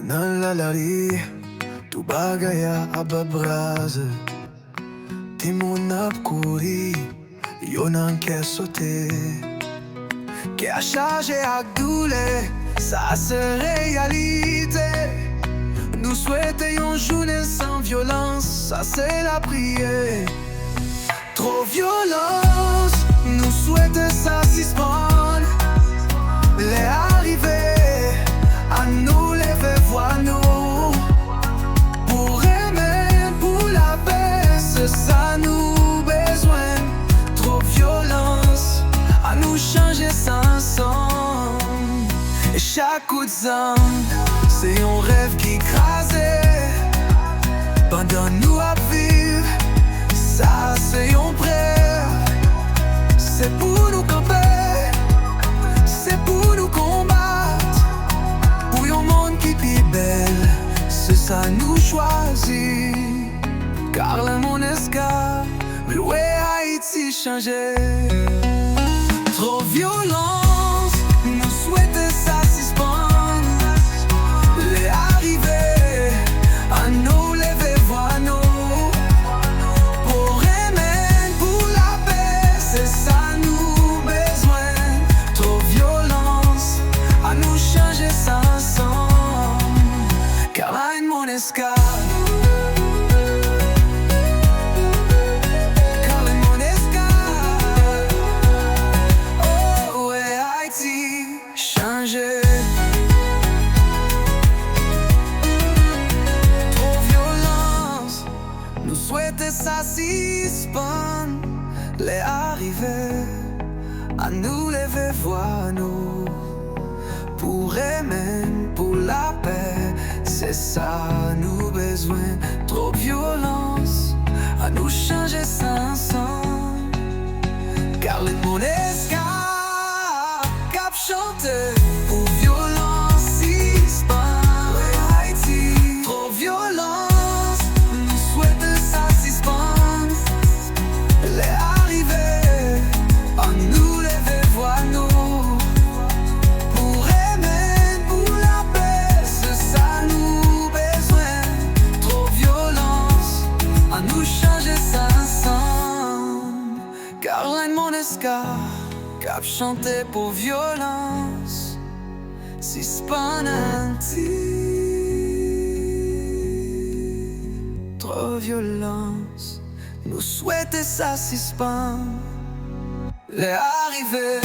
Nan la lali, tou bagaya ababraze. Ti moun ap kouri, yo nan ke sote. Ke a chaje ak doule, sa se realite. Nous souhaitons une journée sans violence, ça c'est la prière. Trop violence, nous souhaitons ça suspendre. Les arrivées, à nous lever voix nous. Pour aimer, pour la paix, c'est ça nous besoin. Trop violence, à nous changer sans son. Et chaque coup de sang, c'est un rêve qui crasait. Pendant nous à vivre, ça c'est un prêt. C'est pour nous camper, c'est pour nous combattre. Pour un monde qui vit belle, c'est ça nous choisit. Car le monde escale, loué Haïti changer. Trop violence, nous souhaitons ça suspendre. Les arrivées, à nous lever voix nous. Pour aimer, pour la paix, c'est ça nous besoin. Trop violence, à nous changer sans son. Car là une mon escale. Souhaiter ça suspendre. Les arrivées, à nous lever voix nous. Pour aimer, pour la paix, c'est ça nous besoin. Trop violence, à nous changer sans son. Car le monde escale, cap chanter. Pour violence suspendre. Haïti, trop violence. Caroline Monesca, cap chanté pour violence, suspendanti. Trop violence, nous souhaitons ça suspend. Les arrivées.